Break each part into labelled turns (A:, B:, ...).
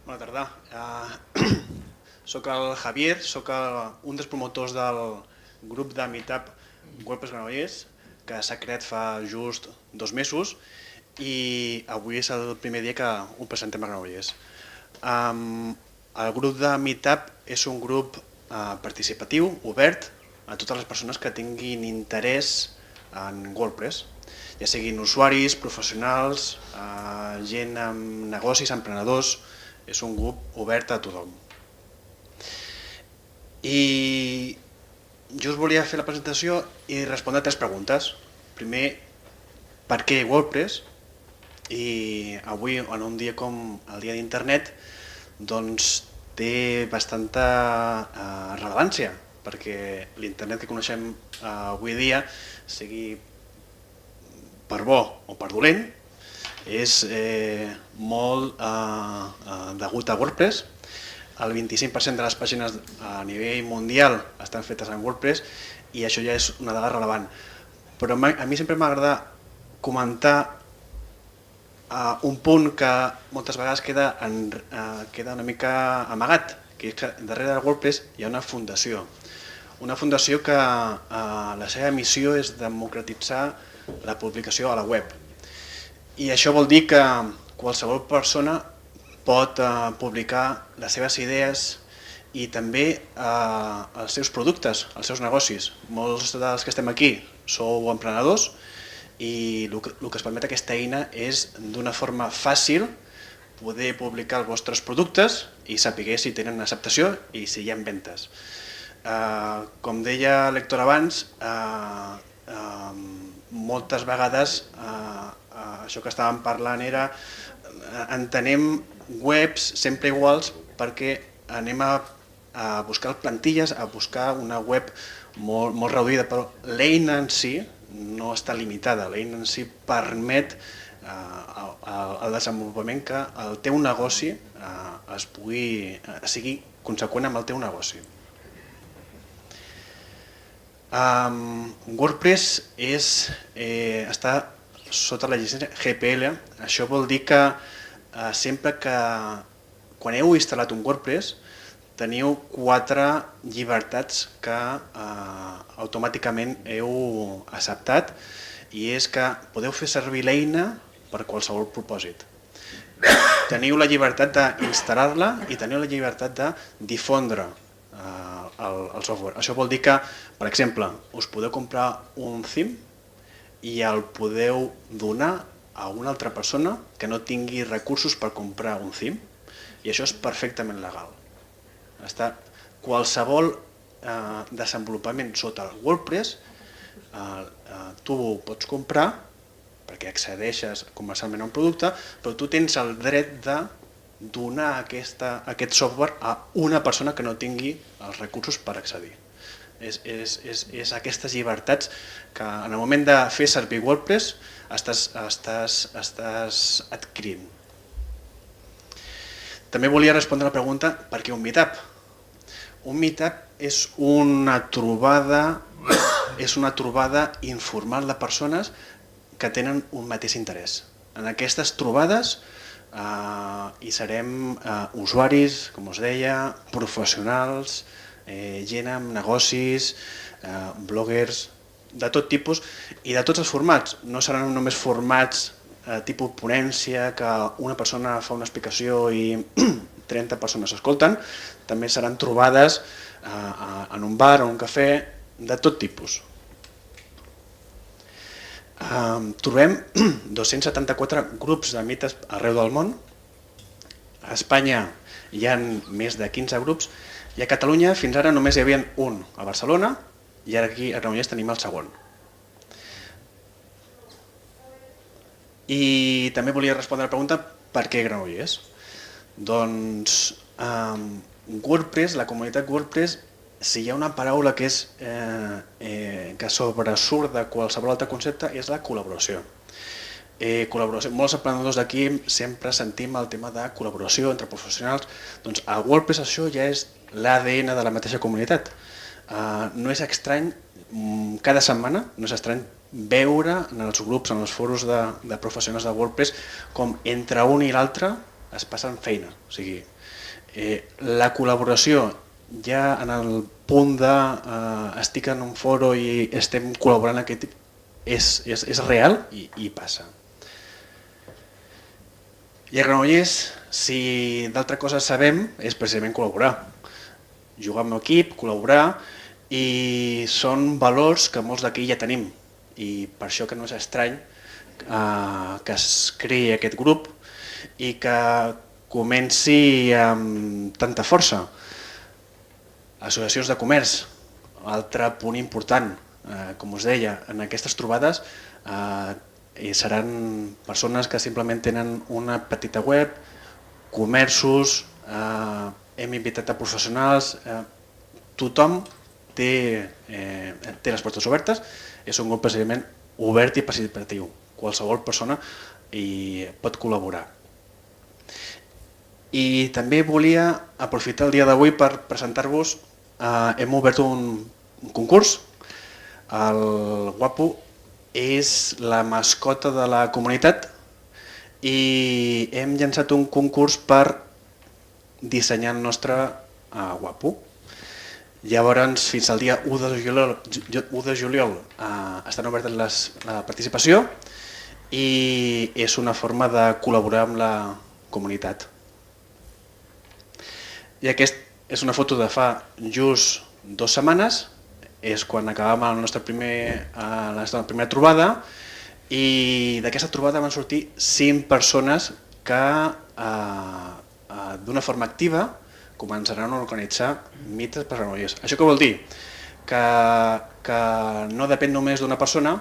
A: Bona tarda. Soc el Javier, soc un dels promotors del grup de Meetup WordPress Granollers, que s'ha creat fa just 2 mesos i avui és el primer dia que ho presentem a Granollers. El grup de Meetup és un grup participatiu, obert, a totes les persones que tinguin interès en WordPress, ja siguin usuaris, professionals, gent amb negocis, emprenedors. És un grup obert a tothom. I jo us volia fer la presentació i respondre a 3 preguntes. Primer, per què WordPress? I avui, en un dia com el dia d'internet, doncs té bastanta rellevància, perquè l'internet que coneixem avui dia, sigui per bo o per dolent, és molt degut a WordPress. El 25% de les pàgines a nivell mundial estan fetes en WordPress i això ja és una dada rellevant. Però a mi sempre m'agrada comentar un punt que moltes vegades queda una mica amagat, que és que darrere de WordPress hi ha una fundació. Una fundació que la seva missió és democratitzar la publicació a la web. I això vol dir que qualsevol persona pot publicar les seves idees i també els seus productes, els seus negocis. Molts dels que estem aquí sou emprenedors i el que es permet aquesta eina és d'una forma fàcil poder publicar els vostres productes i saber si tenen acceptació i si hi ha ventes. Com deia l'Héctor abans, moltes vegades això que estàvem parlant era entenem webs sempre iguals perquè anem a buscar plantilles, a buscar una web molt reduïda, però l'eina en si no està limitada, l'eina en si permet el desenvolupament que el teu negoci sigui conseqüent amb el teu negoci. WordPress està sota la llicència GPL. Això vol dir que sempre que quan heu instal·lat un WordPress teniu 4 llibertats que automàticament heu acceptat, i és que podeu fer servir l'eina per qualsevol propòsit. Teniu la llibertat d'instal·lar-la i teniu la llibertat de difondre el software. Això vol dir que, per exemple, us podeu comprar un theme i el podeu donar a una altra persona que no tingui recursos per comprar un theme, i això és perfectament legal. Qualsevol desenvolupament sota el WordPress tu ho pots comprar perquè accedeixes comercialment a un producte, però tu tens el dret de donar aquest software a una persona que no tingui els recursos per accedir. És aquestes llibertats que en el moment de fer servir WordPress estàs adquirint. També volia respondre a la pregunta per què un meetup. Un meetup és una trobada informal de persones que tenen un mateix interès. En aquestes trobades hi serem usuaris, com us deia, professionals, gent amb negocis, bloggers, de tot tipus i de tots els formats. No seran només formats tipus ponència, que una persona fa una explicació i 30 persones escolten, també seran trobades en un bar o un cafè, de tot tipus. Trobem 274 grups de meetups arreu del món. A Espanya hi ha més de 15 grups i a Catalunya fins ara només hi havia un a Barcelona i ara aquí a Granollers tenim el segon. I també volia respondre a la pregunta per què Granollers? Doncs WordPress, la comunitat WordPress, si hi ha una paraula que sobresurt de qualsevol altre concepte, és la col·laboració. Molts emprenedors d'aquí sempre sentim el tema de col·laboració entre professionals. Doncs a WordPress això ja és l'ADN de la mateixa comunitat. No és estrany, cada setmana no és estrany veure en els grups, en els foros de professionals de WordPress, com entre un i l'altre es passen feina. O sigui, la col·laboració ja en el punt de estic en un foro i estem col·laborant aquest tipus, és real i passa. I a Granollers, si d'altra cosa sabem, és precisament col·laborar. Jugar amb equip, col·laborar, i són valors que molts d'aquí ja tenim. I per això que no és estrany que es creï aquest grup i que comenci amb tanta força. Associacions de comerç, altre punt important, com us deia, en aquestes trobades seran persones que simplement tenen una petita web, comerços, hem invitat a professionals, tothom té les portes obertes, és un grup precisament obert i participatiu, qualsevol persona hi pot col·laborar. I també volia aprofitar el dia d'avui per presentar-vos, hem obert un concurs, el Guapo és la mascota de la comunitat i hem llançat un concurs per dissenyar el nostre Guapo. Llavors, fins al dia 1 de juliol estan obertes la participació i és una forma de col·laborar amb la comunitat. I aquesta és una foto de fa just 2 setmanes, és quan acabàvem la nostra primera trobada i d'aquesta trobada van sortir 5 persones que d'una forma activa començaran a organitzar mites per Granollers. Això què vol dir? Que no depèn només d'una persona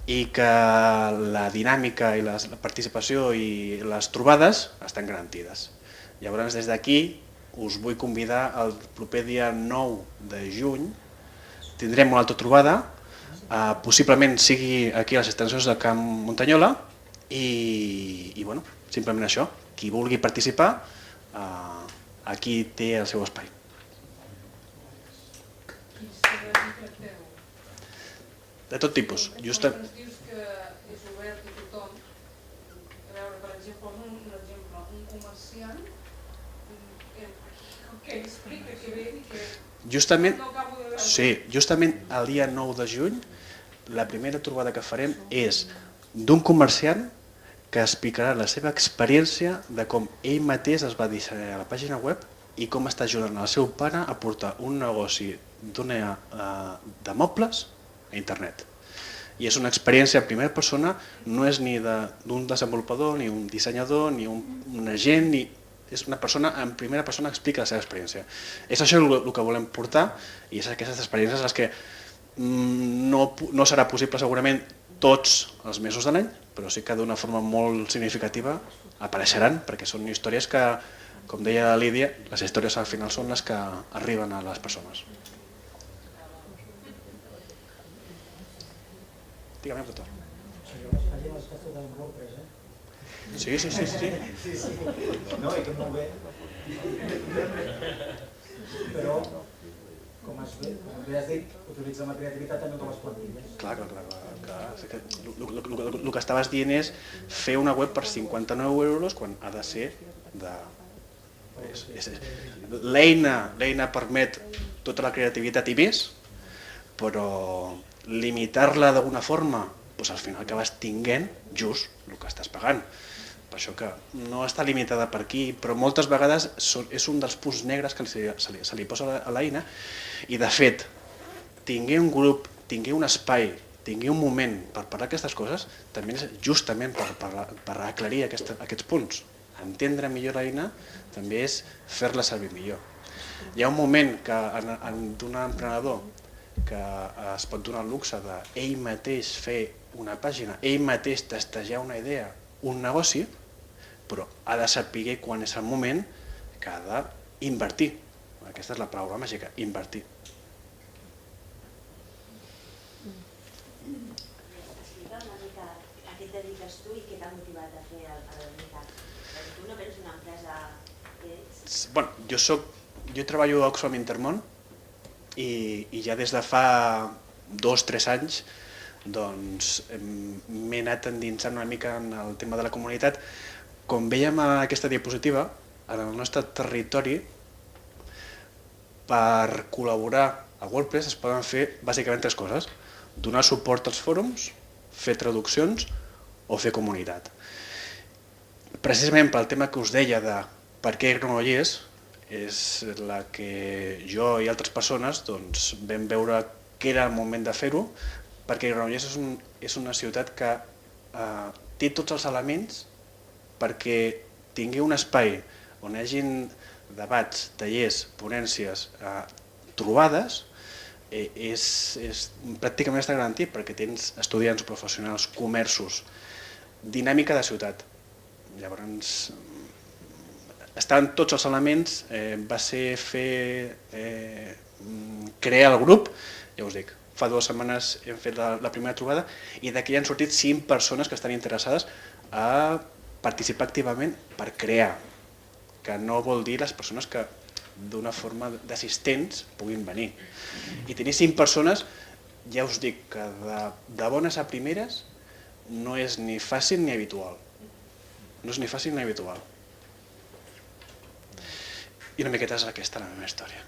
A: i que la dinàmica i la participació i les trobades estan garantides. Llavors, des d'aquí us vull convidar el proper dia 9 de juny, tindrem una altra trobada, possiblement sigui aquí a les extensions de Camp Muntanyola i simplement això, qui vulgui participar aquí té el seu espai. De tot tipus.
B: Quan dius que és obert a tothom, a veure, per exemple, un comerciant, què explica, què ve i què...
A: Justament el dia 9 de juny, la primera trobada que farem és d'un comerciant que explicarà la seva experiència de com ell mateix es va dissenyar la pàgina web i com està ajudant el seu pare a portar un negoci de mobles a internet. I és una experiència en primera persona, no és ni d'un desenvolupador, ni un dissenyador, ni un agent, és una persona en primera persona que explica la seva experiència. És això el que volem portar i és aquestes experiències les que no serà possible segurament tots els mesos de l'any, però sí que d'una forma molt significativa apareixeran, perquè són històries que, com deia la Lídia, les històries al final són les que arriben a les persones. Dígame, doctor. Sí.
C: No, i que molt bé. Però, com bé has dit, utilitza la creativitat també com les plantilles.
A: Clar. El que estaves dient és fer una web per 59 euros quan ha de ser de... L'eina permet tota la creativitat i més, però limitar-la d'alguna forma, al final acabes tinguent just el que estàs pagant. Per això que no està limitada per aquí, però moltes vegades és un dels punts negres que se li posa a l'eina i de fet, tingué un grup, tingué un espai, tingué un moment per parlar d'aquestes coses, també és justament per aclarir aquests punts. Entendre millor l'eina també és fer-la servir millor. Hi ha un moment d'un emprenedor que es pot donar el luxe d'ell mateix fer una pàgina, ell mateix testejar una idea, un negoci, però ha de saber quan és el moment que ha d'invertir. Aquesta és la paraula màgica, invertir.
D: Explica una mica a què et dediques tu i què t'ha motivat a fer el Micat. Tu no tens una empresa que ets...
A: Jo treballo a Oxfam Intermón i ja des de fa 2-3 anys m'he anat endinsant una mica en el tema de la comunitat. com veiem a aquesta diapositiva, en el nostre territori, per col·laborar a WordPress es poden fer bàsicament 3 coses: donar suport als fòrums, fer traduccions o fer comunitat. Precisament pel tema que us deia de per què Granollers, és la que jo i altres persones vam veure que era el moment de fer-ho, perquè Granollers és una ciutat que té tots els elements perquè tingui un espai on hi hagi debats, tallers, ponències, trobades, és pràcticament està garantit perquè tens estudiants, professionals, comerços, dinàmica de ciutat. Llavors, estaven tots els elements, va ser crear el grup, ja us dic, fa 2 setmanes hem fet la primera trobada i d'aquí han sortit 5 persones que estan interessades a participar activament per crear, que no vol dir les persones que d'una forma d'assistents puguin venir. I tenir 5 persones, ja us dic que de bones a primeres no és ni fàcil ni habitual. No és ni fàcil ni habitual. I una miqueta és aquesta la meva història.